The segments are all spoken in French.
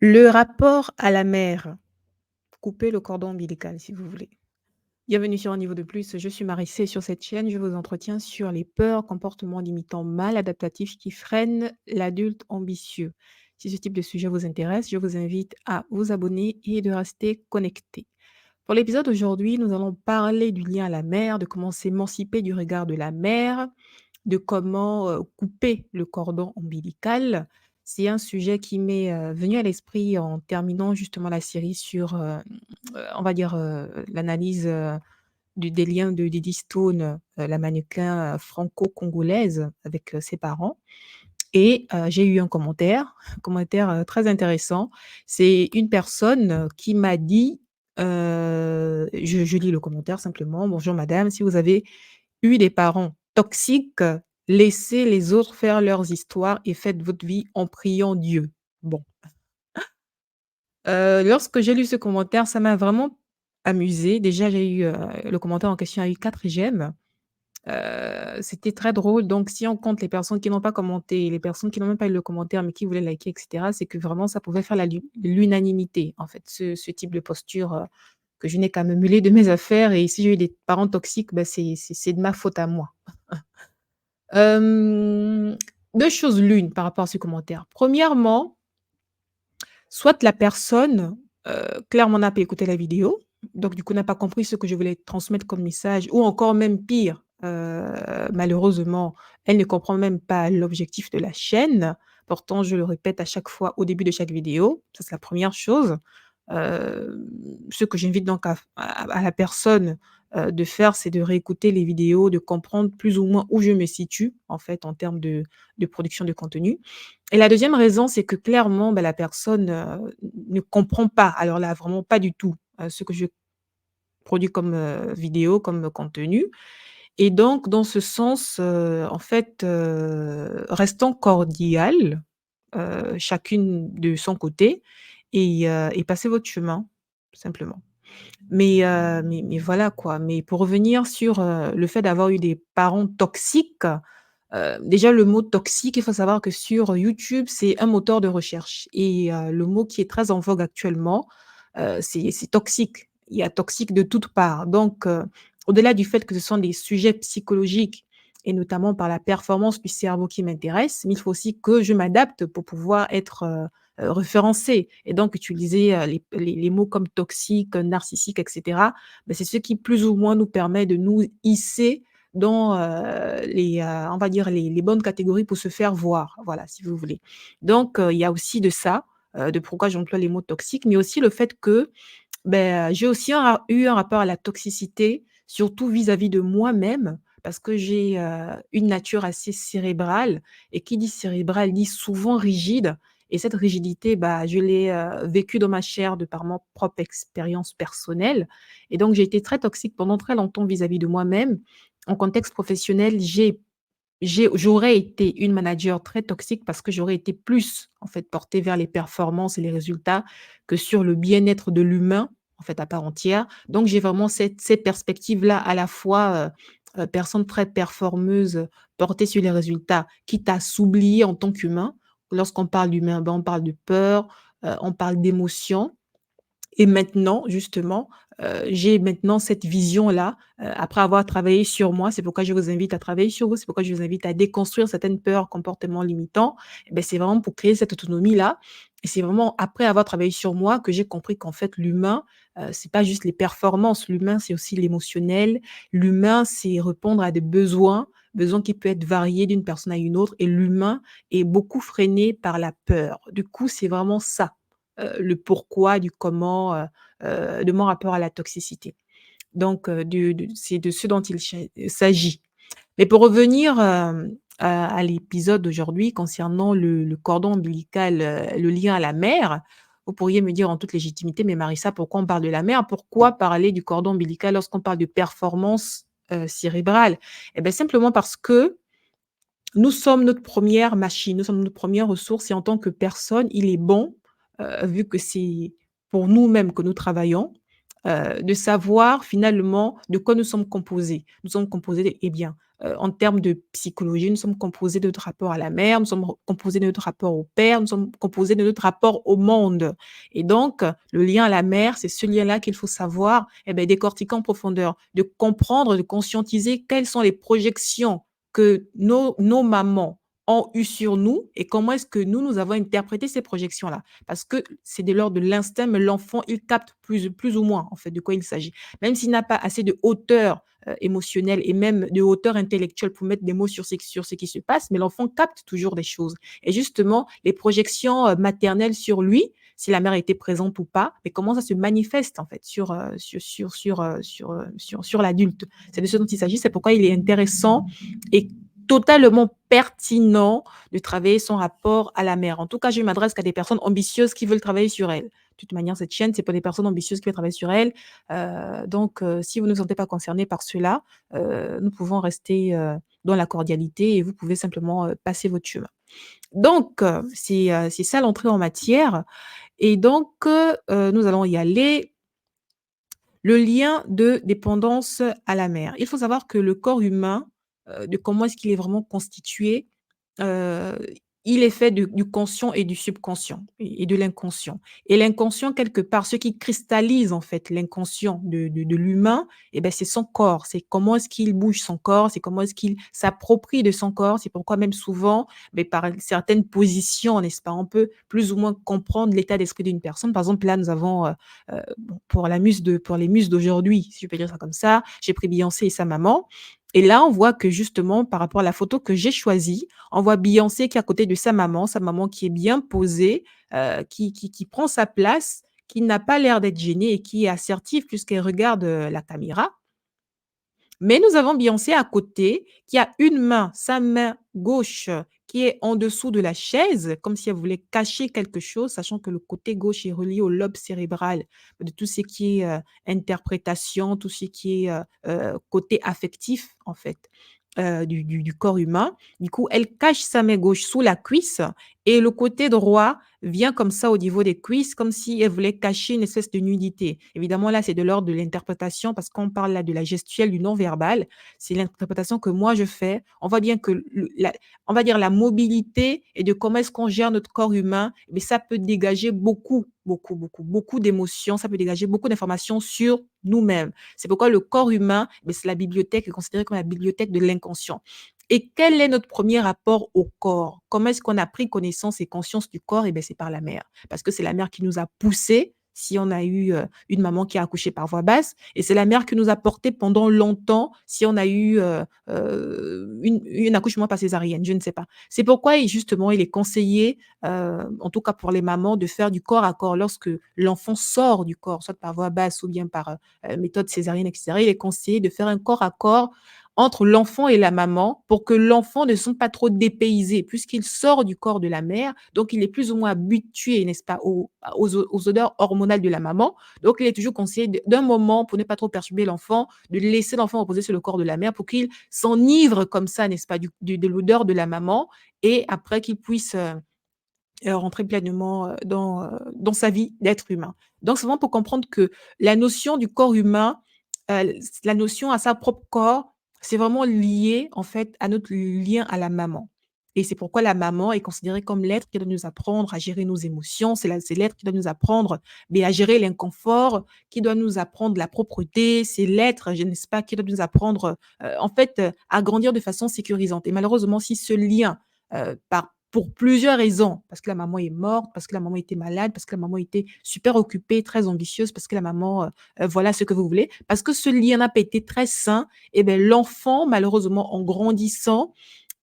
Le rapport à la mère, couper le cordon ombilical si vous voulez. Bienvenue sur Un niveau de plus, je suis Marissé. Sur cette chaîne, je vous entretiens sur les peurs, comportements limitants mal adaptatifs qui freinent l'adulte ambitieux. Si ce type de sujet vous intéresse, je vous invite à vous abonner et de rester connecté. Pour l'épisode d'aujourd'hui, nous allons parler du lien à la mère, de comment s'émanciper du regard de la mère, de comment, couper le cordon ombilical. C'est un sujet qui m'est, venu à l'esprit en terminant justement la série sur, on va dire, l'analyse, du des liens de Didi Stone, la mannequin, franco-congolaise avec, ses parents et j'ai eu un commentaire, très intéressant. C'est une personne, qui m'a dit, je lis le commentaire simplement: «Bonjour madame, si vous avez eu des parents toxiques, laissez les autres faire leurs histoires et faites votre vie en priant Dieu». Bon, lorsque j'ai lu ce commentaire, ça m'a vraiment amusée. Déjà, j'ai eu, le commentaire en question a eu 4 j'aime. C'était très drôle. Donc si on compte les personnes qui n'ont pas commenté, les personnes qui n'ont même pas eu le commentaire, mais qui voulaient liker et cetera, c'est que vraiment ça pouvait faire l'unanimité, en fait, ce type de posture, que je n'ai qu'à me mêler de mes affaires et si j'ai eu des parents toxiques, bah, c'est de ma faute à moi. Hem, 2 choses l'une par rapport à ce commentaire. Premièrement, soit la personne, clairement n'a pas écouté la vidéo, donc du coup n'a pas compris ce que je voulais transmettre comme message ou encore même pire, malheureusement, elle ne comprend même pas l'objectif de la chaîne. Pourtant, je le répète à chaque fois au début de chaque vidéo, ça c'est la première chose. Ce que j'invite donc à la personne, de faire, c'est de réécouter les vidéos, de comprendre plus ou moins où je me situe, en fait, en termes de production de contenu. Et la deuxième raison, c'est que clairement, bah, la personne, ne comprend pas, alors là, vraiment pas du tout, ce que je produis comme, vidéo, comme contenu et donc dans ce sens, en fait, restons cordiales, chacune de son côté et passez votre chemin, tout simplement. Mais voilà quoi. Mais pour revenir sur, le fait d'avoir eu des parents toxiques, déjà le mot toxique, il faut savoir que sur YouTube, c'est un moteur de recherche et le mot qui est très en vogue actuellement, c'est toxique. Il y a toxique de toutes parts. Donc au-delà du fait que ce sont des sujets psychologiques et notamment par la performance du cerveau qui m'intéresse, mais il faut aussi que je m'adapte pour pouvoir être, référencée et donc utiliser, les mots comme toxique, narcissique et cetera, bah, c'est ce qui plus ou moins nous permet de nous hisser dans, on va dire les bonnes catégories pour se faire voir, voilà, si vous voulez. Donc il y a aussi de ça, de pourquoi j'emploie les mots toxiques, mais aussi le fait que, beh, j'ai aussi eu un rapport à la toxicité, surtout vis-à-vis de moi-même, parce que j'ai, une nature assez cérébrale et qui dit cérébrale dit souvent rigide et cette rigidité, bah, je l'ai, vécue dans ma chair de par mon propre expérience personnelle et donc j'ai été très toxique pendant très longtemps vis-à-vis de moi-même. En contexte professionnel, j'aurais été une manager très toxique parce que j'aurais été plus, en fait, portée vers les performances et les résultats que sur le bien-être de l'humain, en fait, à part entière. Donc j'ai vraiment cette perspective-là, à la fois, personne très performeuse, portée sur les résultats, quitte à s'oublier en tant qu'humain. Lorsqu'on parle d'humain, ben, on parle de peur, on parle d'émotion et maintenant, justement, j'ai maintenant cette vision-là, après avoir travaillé sur moi. C'est pourquoi je vous invite à travailler sur vous, c'est pourquoi je vous invite à déconstruire certaines peurs, comportements limitants. Et beh, c'est vraiment pour créer cette autonomie-là et c'est vraiment après avoir travaillé sur moi que j'ai compris qu'en fait l'humain, c'est pas juste les performances. L'humain, c'est aussi l'émotionnel. L'humain, c'est répondre à des besoins, besoins qui peuvent être variés d'une personne à une autre et l'humain est beaucoup freiné par la peur. Du coup, c'est vraiment ça le pourquoi, du comment, de mon rapport à la toxicité. Donc c'est de ce dont il s'agit. Mais pour revenir, à l'épisode d'aujourd'hui concernant le cordon ombilical, le lien à la mère, vous pourriez me dire en toute légitimité: «Mais Marissa, pourquoi on parle de la mère? Pourquoi parler du cordon ombilical lorsqu'on parle de performance, cérébrale?» Et beh, simplement parce que nous sommes notre première machine, nous sommes notre première ressource et en tant que personne, il est bon, vu que c'est pour nous-mêmes que nous travaillons, de savoir finalement de quoi nous sommes composés. Nous sommes composés, eh bien, en termes de psychologie, nous sommes composés de notre rapport à la mère, nous sommes composés de notre rapport au père, nous sommes composés de notre rapport au monde et donc le lien à la mère, c'est ce lien-là qu'il faut savoir, décortiquer en profondeur, de comprendre, de conscientiser quelles sont les projections que nos mamans ont eues sur nous et comment est-ce que nous avons interprété ces projections-là. Parce que c'est de l'ordre de l'instinct, mais l'enfant, il capte plus ou moins, en fait, de quoi il s'agit. Même s'il n'a pas assez de hauteur, émotionnelle et même de hauteur intellectuelle pour mettre des mots sur ce qui se passe, mais l'enfant capte toujours des choses et justement, les projections, maternelles sur lui, si la mère était présente ou pas, mais comment ça se manifeste, en fait, sur l'adulte. C'est de ce dont il s'agit, c'est pourquoi il est intéressant et totalement pertinent de travailler son rapport à la mère. En tout cas, je m'adresse qu'à des personnes ambitieuses qui veulent travailler sur elles. De toute manière, cette chaîne, c'est pour des personnes ambitieuses qui veulent travailler sur elles. Donc, si vous ne vous sentez pas concerné par cela, nous pouvons rester, dans la cordialité et vous pouvez simplement, passer votre chemin. Donc, c'est ça l'entrée en matière et donc, nous allons y aller. Le lien de dépendance à la mère. Il faut savoir que le corps humain, de comment est-ce qu'il est vraiment constitué, heu, il est fait de du conscient et du subconscient et de l'inconscient et l'inconscient quelque part, ce qui cristallise en fait l'inconscient de l'humain c'est son corps. C'est comment est-ce qu'il bouge son corps, c'est comment est-ce qu'il s'approprie de son corps. C'est pourquoi même souvent, par certaines positions, n'est-ce pas, on peut plus ou moins comprendre l'état d'esprit d'une personne. Par exemple, là, nous avons, bon, pour les muses d'aujourd'hui, si je peux dire ça comme ça, j'ai pris Beyoncé et sa maman et là, on voit que justement, par rapport à la photo que j'ai choisie, on voit Beyoncé qui est à côté de sa maman qui est bien posée, qui prend sa place, qui n'a pas l'air d'être gênée et qui est assertive puisqu'elle regarde, la caméra. Mais nous avons Beyoncé à côté qui a une main, sa main gauche, qui est en dessous de la chaise, comme si elle voulait cacher quelque chose, sachant que le côté gauche est relié au lobe cérébral de tout ce qui est, interprétation, tout ce qui est, côté affectif, en fait, du corps humain. Du coup, elle cache sa main gauche sous la cuisse et le côté droit vient comme ça au niveau des cuisses, comme si elle voulait cacher une espèce de nudité. Évidemment, là, c'est de l'ordre de l'interprétation parce qu'on parle là de la gestuelle, du non-verbal. C'est l'interprétation que moi je fais. On voit bien que on va dire la mobilité et de comment est-ce qu'on gère notre corps humain, mais ça peut dégager beaucoup d'émotions, ça peut dégager beaucoup d'informations sur nous-mêmes. C'est pourquoi le corps humain, c'est la bibliothèque, est considérée comme la bibliothèque de l'inconscient. Et quel est notre premier rapport au corps? Comment est-ce qu'on a pris connaissance et conscience du corps? C'est par la mère. Parce que c'est la mère qui nous a poussés, si on a eu, une maman qui a accouché par voie basse et c'est la mère qui nous a portés pendant longtemps si on a eu, une accouchement par césarienne, je ne sais pas. C'est pourquoi justement il est conseillé, en tout cas pour les mamans, de faire du corps à corps lorsque l'enfant sort du corps, soit par voie basse ou bien par, méthode césarienne et cetera. Il est conseillé de faire un corps à corps entre l'enfant et la maman pour que l'enfant ne soit pas trop dépaysé puisqu'il sort du corps de la mère, donc il est plus ou moins habitué, n'est-ce pas, aux odeurs hormonales de la maman. Donc il est toujours conseillé d'un moment, pour ne pas trop perturber l'enfant, de laisser l'enfant reposer sur le corps de la mère pour qu'il s'enivre comme ça, n'est-ce pas, de l'odeur de la maman et après qu'il puisse, rentrer pleinement, dans sa vie d'être humain. Donc c'est vraiment pour comprendre que la notion du corps humain, la notion à sa propre corps, c'est vraiment lié, en fait, à notre lien à la maman et c'est pourquoi la maman est considérée comme l'être qui doit nous apprendre à gérer nos émotions. C'est l'être qui doit nous apprendre, à gérer l'inconfort, qui doit nous apprendre la propreté. C'est l'être, je ne sais pas, qui doit nous apprendre, en fait, à grandir de façon sécurisante et malheureusement, si ce lien, pour plusieurs raisons, parce que la maman est morte, parce que la maman était malade, parce que la maman était super occupée, très ambitieuse, parce que la maman, voilà ce que vous voulez. Parce que ce lien n'a pas été très sain l'enfant malheureusement en grandissant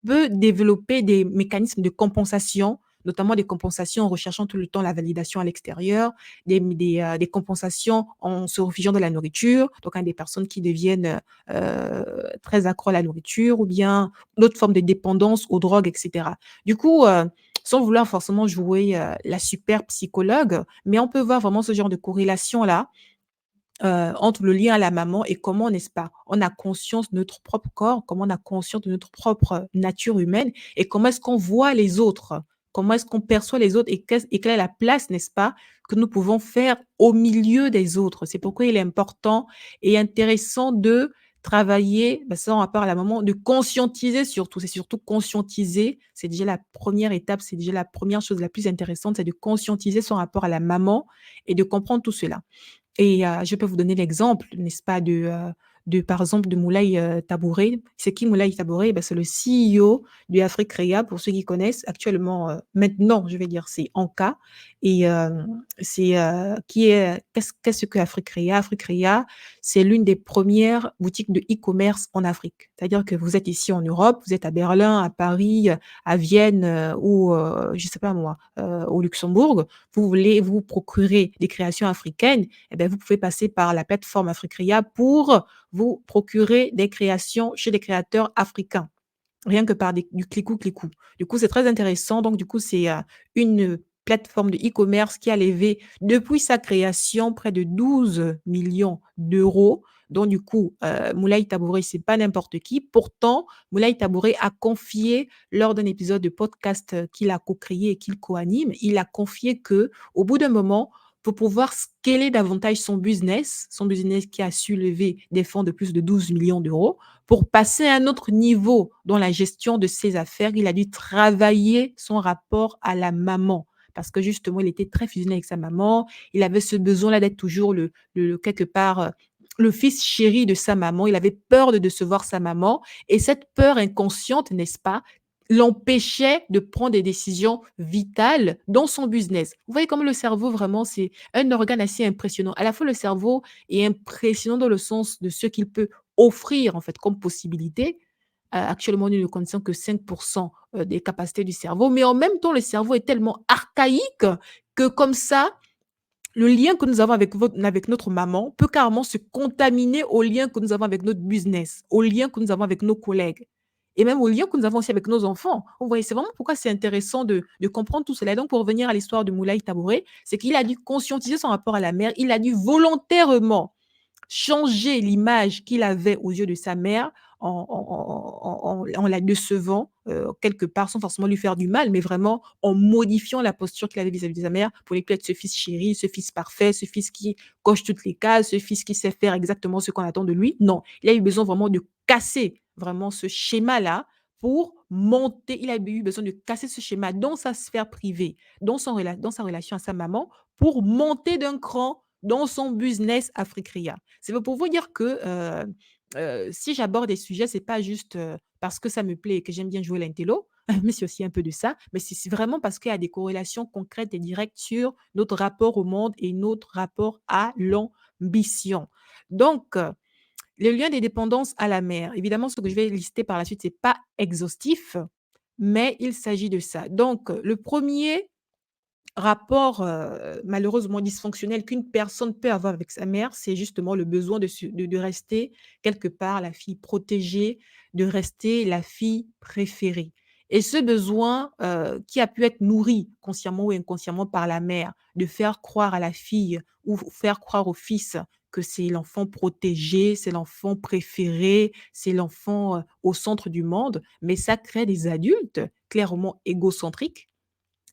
peut développer des mécanismes de compensation, notamment des compensations en recherchant tout le temps la validation à l'extérieur, des compensations en se réfugiant dans la nourriture, donc des personnes qui deviennent, très accro à la nourriture ou bien d'autres formes de dépendance aux drogues et cetera. Du coup, sans vouloir forcément jouer, la super psychologue, mais on peut voir vraiment ce genre de corrélation-là entre le lien à la maman et comment, n'est-ce pas, on a conscience de notre propre corps, comment on a conscience de notre propre nature humaine et comment est-ce qu'on voit les autres? Comment est-ce qu'on perçoit les autres et quelle est la place, n'est-ce pas, que nous pouvons faire au milieu des autres? C'est pourquoi il est important et intéressant de travailler, bah, ça en rapport à la maman, de conscientiser surtout, c'est surtout conscientiser, c'est déjà la première étape, c'est déjà la première chose la plus intéressante, c'est de conscientiser son rapport à la maman et de comprendre tout cela. Et je peux vous donner l'exemple, n'est-ce pas, par exemple, de Moulay, Tabouré. C'est qui Moulay Tabouré? Bah, c'est le CEO de Africrea, pour ceux qui connaissent. Actuellement, maintenant, je vais dire, c'est Anka et c'est, qu'est-ce que Africrea? Africrea, c'est l'une des premières boutiques de e-commerce en Afrique. C'est-à-dire que vous êtes ici en Europe, vous êtes à Berlin, à Paris, à Vienne, ou je sais pas moi, au Luxembourg. Vous voulez vous procurer des créations africaines, eh bien, vous pouvez passer par la plateforme Africria pour vous procurer des créations chez des créateurs africains, rien que par du cliquou-cliquou. Du coup, c'est très intéressant. Donc, du coup, c'est une plateforme de e-commerce qui a levé, depuis sa création, près de 12 millions d'euros. Donc, du coup, Moulay Tabouré, c'est pas n'importe qui. Pourtant, Moulay Tabouré a confié, lors d'un épisode de podcast qu'il a co-créé et qu'il co-anime, il a confié que, au bout d'un moment, pour pouvoir scaler davantage son business qui a su lever des fonds de plus de 12 millions d'euros, pour passer à un autre niveau dans la gestion de ses affaires, il a dû travailler son rapport à la maman. Parce que justement, il était très fusionné avec sa maman. Il avait ce besoin-là d'être toujours quelque part, le fils chéri de sa maman. Il avait peur de décevoir sa maman. Et cette peur inconsciente, n'est-ce pas, l'empêchait de prendre des décisions vitales dans son business. Vous voyez comme le cerveau, vraiment, c'est un organe assez impressionnant. À la fois, le cerveau est impressionnant dans le sens de ce qu'il peut offrir, en fait, comme possibilité. Actuellement, nous ne connaissons que 5 des capacités du cerveau, mais en même temps, le cerveau est tellement archaïque que comme ça, le lien que nous avons avec notre maman peut carrément se contaminer au lien que nous avons avec notre business, au lien que nous avons avec nos collègues et même au lien que nous avons aussi avec nos enfants. Vous voyez, c'est vraiment pourquoi c'est intéressant de comprendre tout cela. Et donc, pour revenir à l'histoire de Moulay Tabouré, c'est qu'il a dû conscientiser son rapport à la mère. Il a dû volontairement changer l'image qu'il avait aux yeux de sa mère en la décevant, quelque part, sans forcément lui faire du mal, mais vraiment en modifiant la posture qu'il avait vis-à-vis de sa mère pour ne plus être ce fils chéri, ce fils parfait, ce fils qui coche toutes les cases, ce fils qui sait faire exactement ce qu'on attend de lui. Non, il a eu besoin vraiment de casser vraiment ce schéma-là pour monter. Il a eu besoin de casser ce schéma dans sa sphère privée, dans sa relation à sa maman, pour monter d'un cran dans son business Africria. C'est pour vous dire que, si j'aborde des sujets, c'est pas juste, parce que ça me plaît et que j'aime bien jouer l'intello, mais c'est aussi un peu de ça, mais c'est vraiment parce qu'il y a des corrélations concrètes et directes sur notre rapport au monde et notre rapport à l'ambition. Donc, le lien des dépendances à la mère, évidemment, ce que je vais lister par la suite, c'est pas exhaustif, mais il s'agit de ça. Donc, le premier rapport, malheureusement dysfonctionnel qu'une personne peut avoir avec sa mère, c'est justement le besoin de rester quelque part la fille protégée, de rester la fille préférée et ce besoin, qui a pu être nourri consciemment ou inconsciemment par la mère, de faire croire à la fille ou faire croire au fils que c'est l'enfant protégé, c'est l'enfant préféré, c'est l'enfant, au centre du monde, mais ça crée des adultes clairement égocentriques,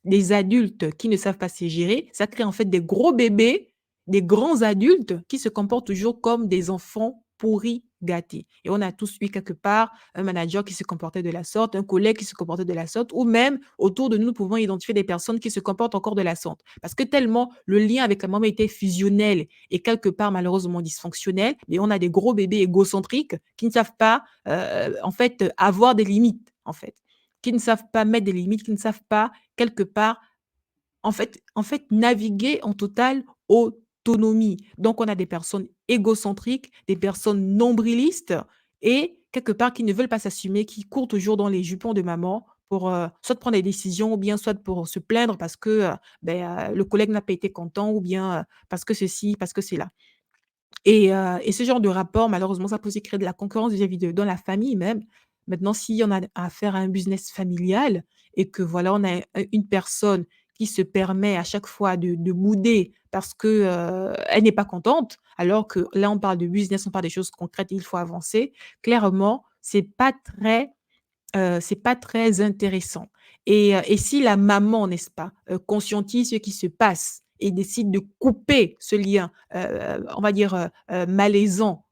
des adultes qui ne savent pas se gérer, ça crée en fait des gros bébés, des grands adultes qui se comportent toujours comme des enfants pourris gâtés. Et on a tous eu quelque part un manager qui se comportait de la sorte, un collègue qui se comportait de la sorte, ou même autour de nous, nous pouvons identifier des personnes qui se comportent encore de la sorte. Parce que tellement le lien avec la maman était fusionnel et quelque part malheureusement dysfonctionnel, mais on a des gros bébés égocentriques qui ne savent pas en fait avoir des limites en fait, qui ne savent pas mettre des limites, qui ne savent pas quelque part, en fait, naviguer en totale autonomie. Donc on a des personnes égocentriques, des personnes nombrilistes et quelque part qui ne veulent pas s'assumer, qui courent toujours dans les jupons de maman pour, soit prendre des décisions ou bien soit pour se plaindre parce que, le collègue n'a pas été content ou bien, parce que ceci, parce que cela. Et ce genre de rapport, malheureusement, ça peut aussi créer de la concurrence vis-à-vis de dans la famille même. Maintenant, si on a affaire à un business familial et que voilà, on a une personne qui se permet à chaque fois de bouder parce que, elle n'est pas contente, alors que là, on parle de business, on parle des choses concrètes et il faut avancer. Clairement, c'est pas très intéressant et si la maman, n'est-ce pas, conscientise ce qui se passe et décide de couper ce lien, on va dire, malaisant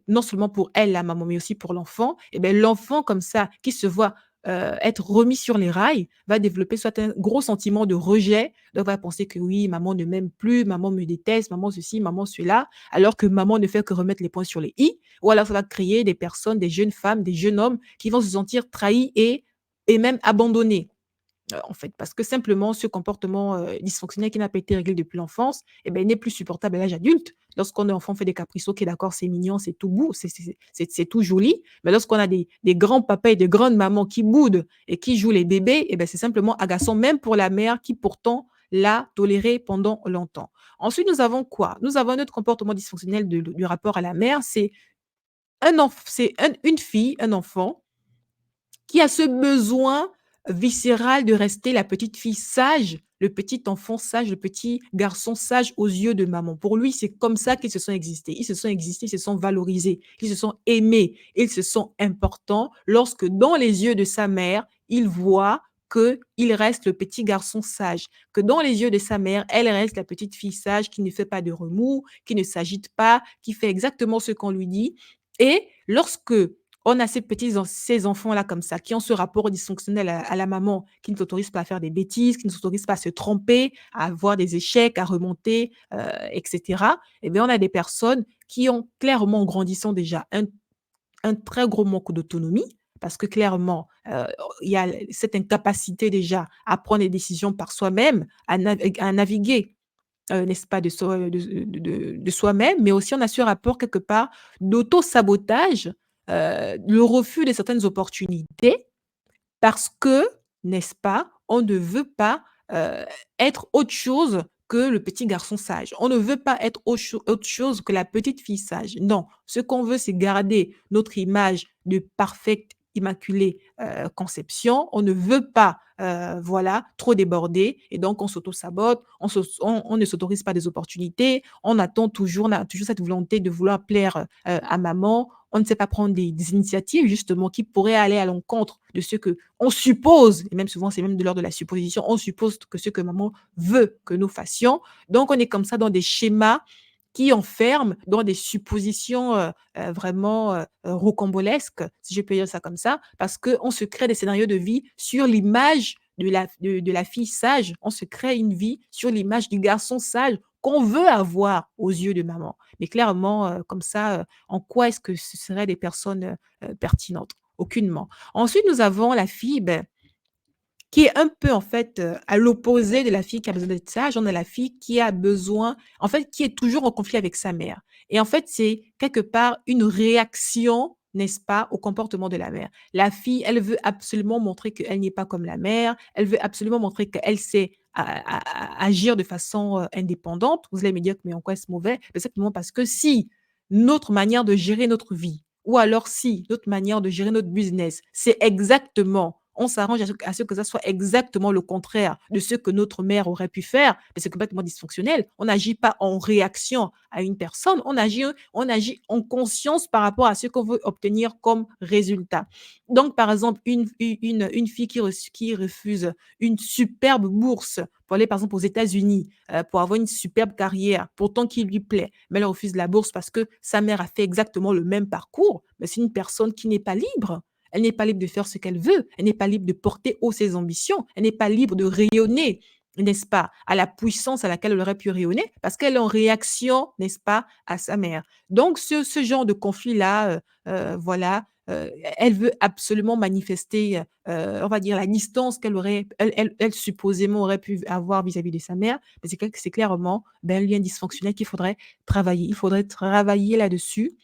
non seulement pour elle, la maman, mais aussi pour l'enfant, et beh, l'enfant comme ça, qui se voit, être remis sur les rails, va développer soit un gros sentiment de rejet, donc va penser que: «Oui, maman ne m'aime plus, maman me déteste, maman ceci, maman cela», alors que maman ne fait que remettre les points sur les i. Ou alors ça va créer des personnes, des jeunes femmes, des jeunes hommes qui vont se sentir trahis et même abandonnés. En fait, parce que simplement ce comportement, dysfonctionnel qui n'a pas été réglé depuis l'enfance, et beh, n'est plus supportable à l'âge adulte. Lorsqu'on est enfant, on fait des caprices, OK, d'accord, c'est mignon, c'est tout beau, c'est tout joli, mais lorsqu'on a des grands-papas et des grandes mamans qui boudent et qui jouent les bébés, et beh, c'est simplement agaçant, même pour la mère qui pourtant l'a toléré pendant longtemps. Ensuite, nous avons quoi? Nous avons un autre comportement dysfonctionnel du rapport à la mère, c'est une fille, un enfant qui a ce besoin viscéral de rester la petite fille sage, le petit enfant sage, le petit garçon sage aux yeux de maman. Pour lui, c'est comme ça qu'ils se sont existés. Ils se sont existés, ils se sont valorisés, ils se sont aimés, ils se sont importants lorsque dans les yeux de sa mère, il voit qu'il reste le petit garçon sage, que dans les yeux de sa mère, elle reste la petite fille sage qui ne fait pas de remous, qui ne s'agite pas, qui fait exactement ce qu'on lui dit. Et lorsque on a ces enfants-là comme ça, qui ont ce rapport dysfonctionnel à la maman, qui ne s'autorisent pas à faire des bêtises, qui ne s'autorisent pas à se tromper, à avoir des échecs, à remonter, et cetera. Et bien, on a des personnes qui ont clairement, en grandissant déjà, un très gros manque d'autonomie parce que clairement, il y a cette incapacité déjà à prendre des décisions par soi-même, à naviguer, n'est-ce pas, de soi-même, mais aussi on a ce rapport quelque part d'auto-sabotage, le refus de certaines opportunités parce que, n'est-ce pas, on ne veut pas, être autre chose que le petit garçon sage. On ne veut pas être autre chose que la petite fille sage. Non, ce qu'on veut, c'est garder notre image de parfaite, immaculée, conception. On ne veut pas, voilà, trop déborder et donc on s'auto-sabote, on ne s'autorise pas des opportunités, on a toujours cette volonté de vouloir plaire, à maman. On ne sait pas prendre des initiatives justement qui pourraient aller à l'encontre de ce que on suppose, et même souvent c'est même de l'ordre de la supposition, on suppose que ce que maman veut que nous fassions. Donc on est comme ça dans des schémas qui enferment dans des suppositions, vraiment, rocambolesques, si je peux dire ça comme ça, parce qu'on se crée des scénarios de vie sur l'image de la fille sage. On se crée une vie sur l'image du garçon sage qu'on veut avoir aux yeux de maman. Mais clairement, comme ça, en quoi est-ce que ce seraient des personnes, pertinentes? Aucunement. Ensuite, nous avons la fille, beh, qui est un peu en fait, à l'opposé de la fille qui a besoin d'être sage. On a la fille qui a besoin en fait, qui est toujours en conflit avec sa mère et en fait, c'est quelque part une réaction, n'est-ce pas, au comportement de la mère. La fille, elle veut absolument montrer qu'elle n'est pas comme la mère, elle veut absolument montrer qu'elle sait agir de façon, indépendante. Vous allez me dire: «Mais en quoi est-ce mauvais?» Tout simplement parce que si notre manière de gérer notre vie ou alors si notre manière de gérer notre business, c'est exactement on s'arrange à ce que ça soit exactement le contraire de ce que notre mère aurait pu faire, mais c'est complètement dysfonctionnel. On n'agit pas en réaction à une personne, on agit en conscience par rapport à ce qu'on veut obtenir comme résultat. Donc par exemple, une fille qui refuse une superbe bourse pour aller par exemple aux États-Unis, pour avoir une superbe carrière, pourtant qui lui plaît, mais elle refuse la bourse parce que sa mère a fait exactement le même parcours, mais c'est une personne qui n'est pas libre. Elle n'est pas libre de faire ce qu'elle veut. Elle n'est pas libre de porter haut ses ambitions. Elle n'est pas libre de rayonner, n'est-ce pas, à la puissance à laquelle elle aurait pu rayonner parce qu'elle est en réaction, n'est-ce pas, à sa mère. Donc ce genre de conflit-là, voilà, elle veut absolument manifester, on va dire la distance qu'elle supposément aurait pu avoir vis-à-vis de sa mère, mais c'est clairement, ben, un lien dysfonctionnel qu'il faudrait travailler. Il faudrait travailler là-dessus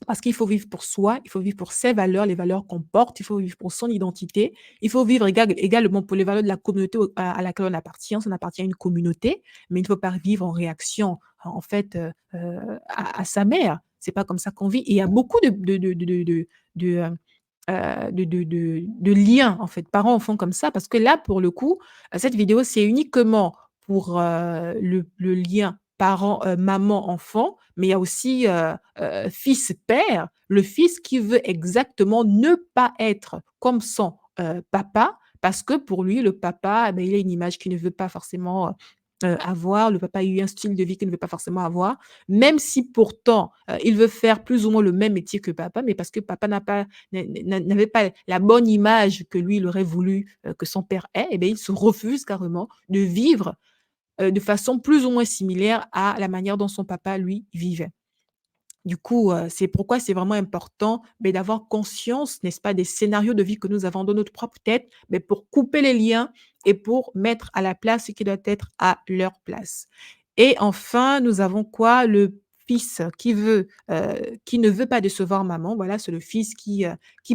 parce qu'il faut vivre pour soi, il faut vivre pour ses valeurs, les valeurs qu'on porte, il faut vivre pour son identité, il faut vivre également pour les valeurs de la communauté à laquelle on appartient. On appartient à une communauté, mais il ne faut pas vivre en réaction, en fait, à sa mère. C'est pas comme ça qu'on vit et il y a beaucoup de, de liens, en fait, parents-enfants comme ça. Parce que là, pour le coup, cette vidéo, c'est uniquement pour, le lien parent, maman-enfant, mais il y a aussi, fils-père, le fils qui veut exactement ne pas être comme son, papa, parce que pour lui, le papa, eh beh, il a une image qu'il ne veut pas forcément, avoir, le papa a eu un style de vie qu'il ne veut pas forcément avoir, même si pourtant, il veut faire plus ou moins le même métier que papa, mais parce que papa n'avait pas la bonne image que lui, il aurait voulu, que son père ait, et beh, il se refuse carrément de vivre, de façon plus ou moins similaire à la manière dont son papa, lui, vivait. Du coup, c'est pourquoi c'est vraiment important, beh, d'avoir conscience, n'est-ce pas, des scénarios de vie que nous avons dans notre propre tête, mais pour couper les liens et pour mettre à la place ce qui doit être à leur place. Et enfin, nous avons quoi? Le fils qui ne veut pas décevoir maman. Voilà, c'est le fils qui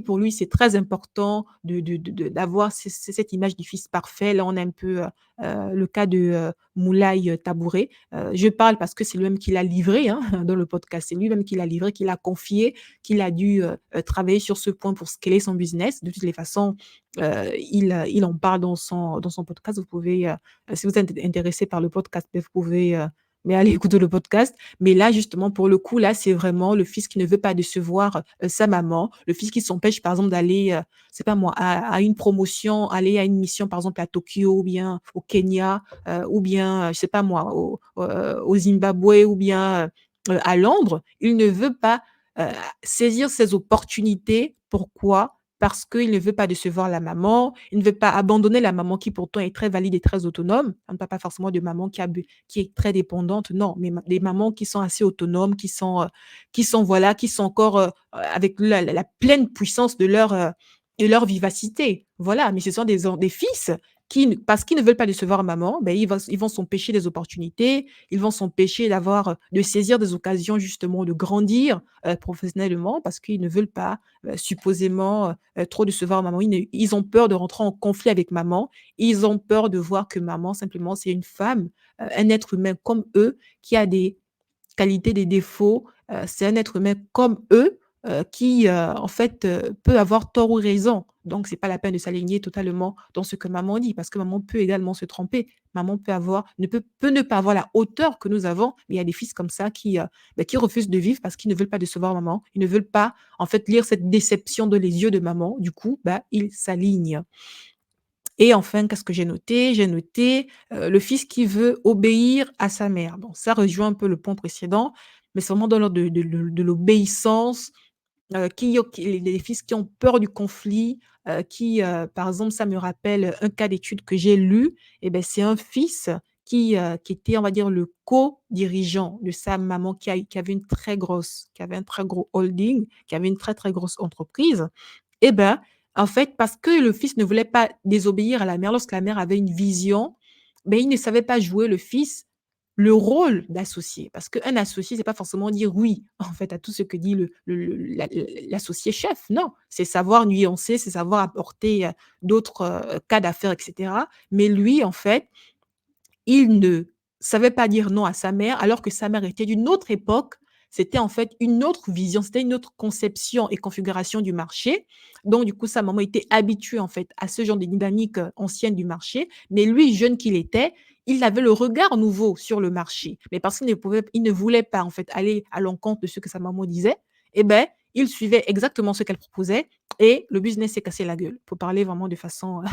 pour lui, c'est très important d'avoir cette image du fils parfait. Là, on a un peu, le cas de, Moulay Tabouré. Je parle parce que c'est lui-même qui l'a livré, hein, dans le podcast. C'est lui-même qui l'a livré, qui l'a confié, qu'il a dû, travailler sur ce point pour scaler son business. De toutes les façons, il en parle dans son podcast. Vous pouvez, si vous êtes intéressé par le podcast, beh, vous pouvez, mais aller écouter le podcast. Mais là, justement, pour le coup, là, c'est vraiment le fils qui ne veut pas décevoir, sa maman, le fils qui s'empêche, par exemple, d'aller, c'est pas moi, à une promotion, aller à une mission, par exemple, à Tokyo ou bien au Kenya, ou bien, je sais pas moi, au Zimbabwe ou bien, à Londres. Il ne veut pas, heu, saisir ces opportunités. Pourquoi? Parce qu'il ne veut pas décevoir la maman, il ne veut pas abandonner la maman qui pourtant est très valide et très autonome. On ne parle pas forcément de maman qui est très dépendante, non, mais des mamans qui sont assez autonomes, qui sont voilà, qui sont encore, avec la pleine puissance de leur vivacité. Voilà, mais ce sont des fils parce qu'ils ne veulent pas décevoir maman, ben ils vont s'empêcher des opportunités, ils vont s'empêcher de saisir des occasions justement de grandir, professionnellement parce qu'ils ne veulent pas, supposément, trop décevoir maman. Ils ont peur de rentrer en conflit avec maman. Ils ont peur de voir que maman simplement c'est une femme, un être humain comme eux, qui a des qualités, des défauts, c'est un être humain comme eux, qui, en fait, peut avoir tort ou raison. Donc c'est pas la peine de s'aligner totalement dans ce que maman dit, parce que maman peut également se tromper. Maman peut ne pas avoir la hauteur que nous avons, mais il y a des fils comme ça qui refusent de vivre parce qu'ils ne veulent pas décevoir maman. Ils ne veulent pas, en fait, lire cette déception dans les yeux de maman. Du coup, bah, ils s'alignent. Et enfin, qu'est-ce que j'ai noté? J'ai noté, le fils qui veut obéir à sa mère. Bon, ça rejoint un peu le point précédent, mais c'est vraiment dans l'ordre de l'obéissance, qui les fils qui ont peur du conflit, par exemple, ça me rappelle un cas d'étude que j'ai lu, et beh, c'est un fils qui était, on va dire, le co-dirigeant de sa maman qui avait un très gros holding, qui avait une très, très grosse entreprise. Et ben, en fait, parce que le fils ne voulait pas désobéir à la mère, lorsque la mère avait une vision, ben il ne savait pas jouer, le fils, le rôle d'associé. Parce qu'un associé, c'est pas forcément dire oui, en fait, à tout ce que dit l'associé chef. Non, c'est savoir nuancer, c'est savoir apporter, d'autres, cas d'affaires et cetera. Mais lui, en fait, il ne savait pas dire non à sa mère, alors que sa mère était d'une autre époque. C'était en fait une autre vision, c'était une autre conception et configuration du marché. Donc du coup, sa maman était habituée en fait à ce genre de dynamique, ancienne du marché. Mais lui, jeune qu'il était, il avait le regard nouveau sur le marché. Mais parce il ne voulait pas en fait aller à l'encontre de ce que sa maman disait, eh ben, il suivait exactement ce qu'elle proposait et le business s'est cassé la gueule, pour parler vraiment de façon,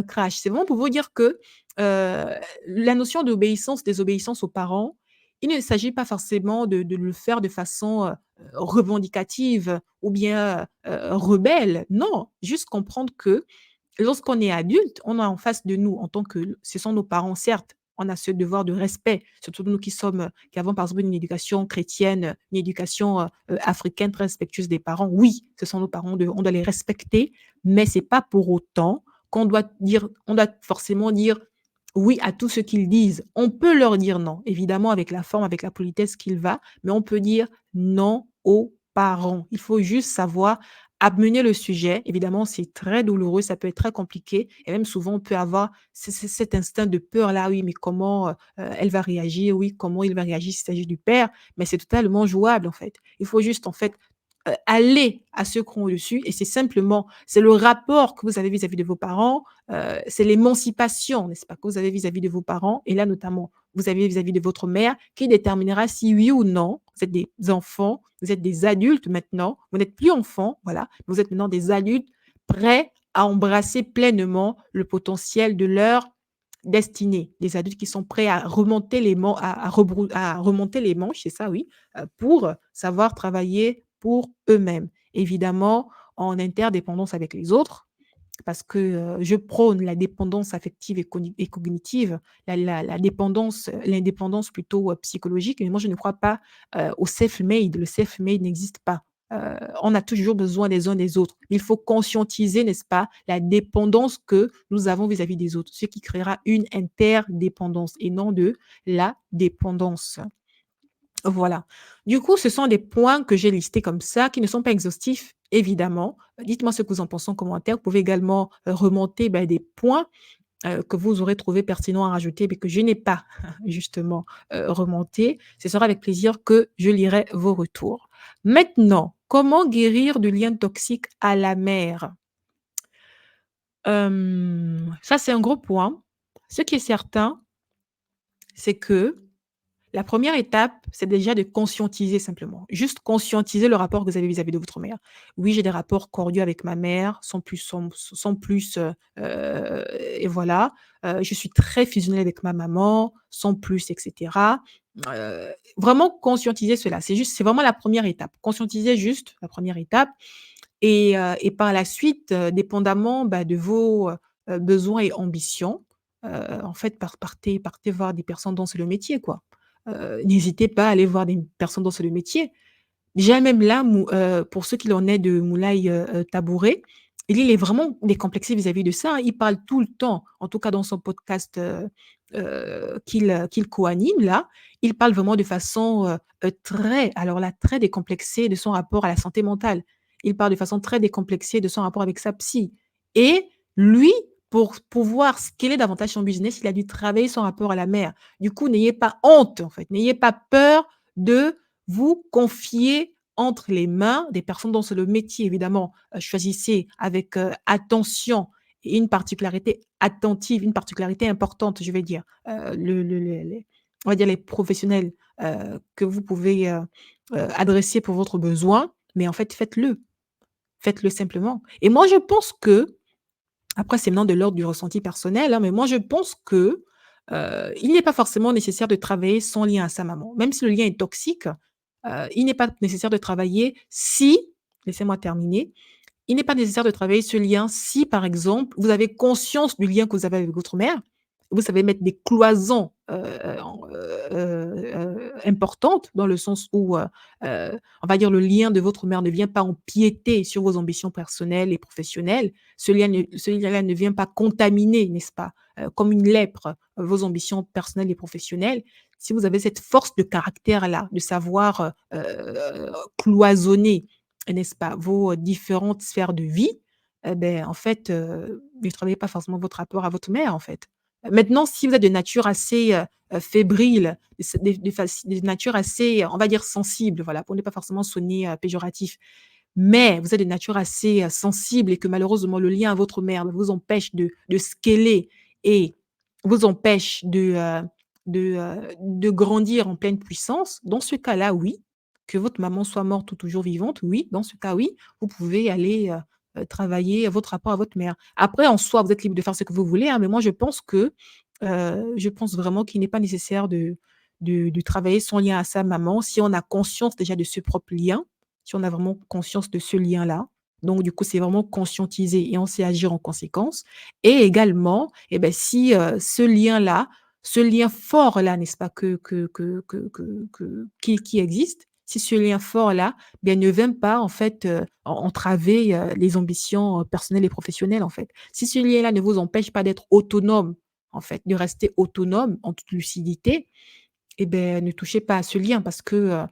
crash. C'est vraiment pour vous dire que, heu, la notion d'obéissance, désobéissance aux parents, il ne s'agit pas forcément de le faire de façon, revendicative ou bien, rebelle. Non, juste comprendre que lorsqu'on est adulte, on a en face de nous en tant que ce sont nos parents, certes, on a ce devoir de respect, surtout nous qui avons par exemple une éducation chrétienne, une éducation, africaine très respectueuse des parents. Oui, ce sont nos parents, on doit les respecter, mais c'est pas pour autant on doit forcément dire oui à tout ce qu'ils disent. On peut leur dire non, évidemment avec la forme, avec la politesse qu'il va, mais on peut dire non aux parents. Il faut juste savoir amener le sujet. Évidemment, c'est très douloureux, ça peut être très compliqué et même souvent on peut avoir cet instinct de peur-là: «Oui, mais comment, elle va réagir? Oui, comment il va réagir s'il s'agit du père?» Mais c'est totalement jouable, en fait. Il faut juste, en fait, aller à ceux qui ont au-dessus et c'est le rapport que vous avez vis-à-vis de vos parents, c'est l'émancipation, n'est-ce pas, que vous avez vis-à-vis de vos parents et là, notamment, vous avez vis-à-vis de votre mère qui déterminera si oui ou non, vous êtes des enfants, vous êtes des adultes maintenant, vous n'êtes plus enfants, voilà, vous êtes maintenant des adultes prêts à embrasser pleinement le potentiel de leur destinés, des adultes qui sont prêts à remonter les man à remonter les manches, c'est ça, oui, pour savoir travailler pour eux-mêmes. Évidemment, en interdépendance avec les autres, parce que, je prône la dépendance affective et cognitive, la dépendance, l'indépendance plutôt, psychologique, mais moi je ne crois pas, au self-made. Le self-made n'existe pas. On a toujours besoin les uns des autres. Il faut conscientiser, n'est-ce pas, la dépendance que nous avons vis-à-vis des autres, ce qui créera une interdépendance et non de la dépendance. Voilà. Du coup, ce sont des points que j'ai listés comme ça, qui ne sont pas exhaustifs, évidemment. Dites-moi ce que vous en pensez en commentaire. Vous pouvez également, remonter, des points, que vous aurez trouvé pertinents à rajouter, mais que je n'ai pas justement, remontés. Ce sera avec plaisir que je lirai vos retours. Maintenant, comment guérir du lien toxique à la mère? Ça, c'est un gros point. Ce qui est certain, c'est que la première étape, c'est déjà de conscientiser simplement. Juste conscientiser le rapport que vous avez vis-à-vis de votre mère. Oui, j'ai des rapports cordiaux avec ma mère, sans plus, et voilà. Je suis très fusionnelle avec ma maman, sans plus et cetera. Vraiment conscientiser cela. C'est vraiment la première étape. Conscientiser juste la première étape et par la suite, dépendamment, de vos, besoins et ambitions, en fait, partez voir des personnes dont c'est le métier, quoi. N'hésitez pas à aller voir des personnes dont c'est le métier. Déjà même là, pour ce qu'il en est de Moulay, Tabouré, il est vraiment décomplexé vis-à-vis de ça, hein. Il parle tout le temps, en tout cas dans son podcast, qu'il co-anime là, il parle vraiment de façon, très, alors là, très décomplexée de son rapport à la santé mentale. Il parle de façon très décomplexée de son rapport avec sa psy et lui, pour pouvoir scaler davantage son business, il a dû travailler son rapport à la mère. Du coup, n'ayez pas honte, en fait, n'ayez pas peur de vous confiez entre les mains des personnes dont c'est le métier, évidemment. Choisissez avec, attention et une particularité attentive, une particularité importante, je vais dire. Le les on va dire les professionnels, que vous pouvez, adresser pour votre besoin, mais en fait, faites-le. Faites-le simplement et moi, je pense que après, c'est maintenant de l'ordre du ressenti personnel, hein, mais moi, je pense que, il n'est pas forcément nécessaire de travailler son lien à sa maman. Même si le lien est toxique, il n'est pas nécessaire de travailler si laissez-moi terminer, il n'est pas nécessaire de travailler ce lien si, par exemple, vous avez conscience du lien que vous avez avec votre mère. Vous savez mettre des cloisons, importantes dans le sens où, on va dire le lien de votre mère ne vient pas empiéter sur vos ambitions personnelles et professionnelles. Ce lien-là ne vient pas contaminer, n'est-ce pas, comme une lèpre, vos ambitions personnelles et professionnelles. Si vous avez cette force de caractère-là, de savoir, cloisonner, n'est-ce pas, vos différentes sphères de vie, en fait, ne travaillez pas forcément votre rapport à votre mère, en fait. Maintenant, si vous êtes de nature assez, fébrile, de nature assez, on va dire sensible, voilà, pour ne pas forcément sonner, péjoratif, mais vous êtes de nature assez, sensible et que malheureusement le lien à votre mère vous empêche de scaler et vous empêche de grandir en pleine puissance, dans ce cas-là, oui, que votre maman soit morte ou toujours vivante, oui, dans ce cas, oui, vous pouvez aller, travailler votre rapport à votre mère. Après en soi, vous êtes libre de faire ce que vous voulez, hein, mais moi je pense vraiment qu'il n'est pas nécessaire de travailler son lien à sa maman si on a conscience déjà de ce propre lien, si on a vraiment conscience de ce lien-là. Donc du coup, c'est vraiment conscientiser et on sait agir en conséquence et également, si, ce lien-là, ce lien fort-là, n'est-ce pas, qui existe, si ce lien fort-là, bien, ne vient pas en fait, entraver, les ambitions, personnelles et professionnelles, en fait. Si ce lien-là ne vous empêche pas d'être autonome, en fait, de rester autonome en toute lucidité, ne touchez pas à ce lien parce que,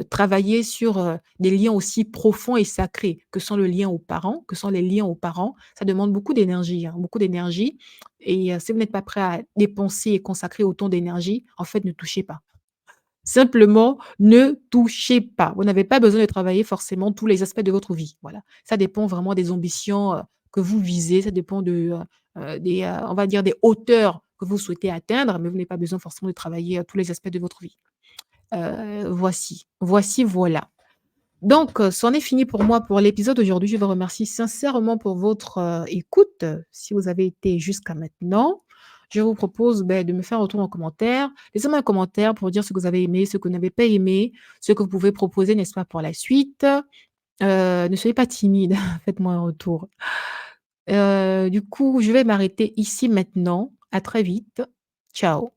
travailler sur, des liens aussi profonds et sacrés que sont le lien aux parents, que sont les liens aux parents, ça demande beaucoup d'énergie et si vous n'êtes pas prêt à dépenser et consacrer autant d'énergie, en fait, ne touchez pas. Simplement, ne touchez pas. Vous n'avez pas besoin de travailler forcément tous les aspects de votre vie, voilà. Ça dépend vraiment des ambitions, que vous visez, ça dépend des, on va dire des hauteurs que vous souhaitez atteindre, mais vous n'avez pas besoin forcément de travailler, tous les aspects de votre vie. Voilà. Donc, c'en est fini pour moi pour l'épisode d'aujourd'hui. Je vous remercie sincèrement pour votre, écoute, si vous avez été jusqu'à maintenant. Je vous propose, de me faire un retour en commentaire. Laissez-moi un commentaire pour dire ce que vous avez aimé, ce que vous n'avez pas aimé, ce que vous pouvez proposer, n'est-ce pas, pour la suite. Ne soyez pas timide, faites-moi un retour. Du coup, je vais m'arrêter ici maintenant. À très vite. Ciao.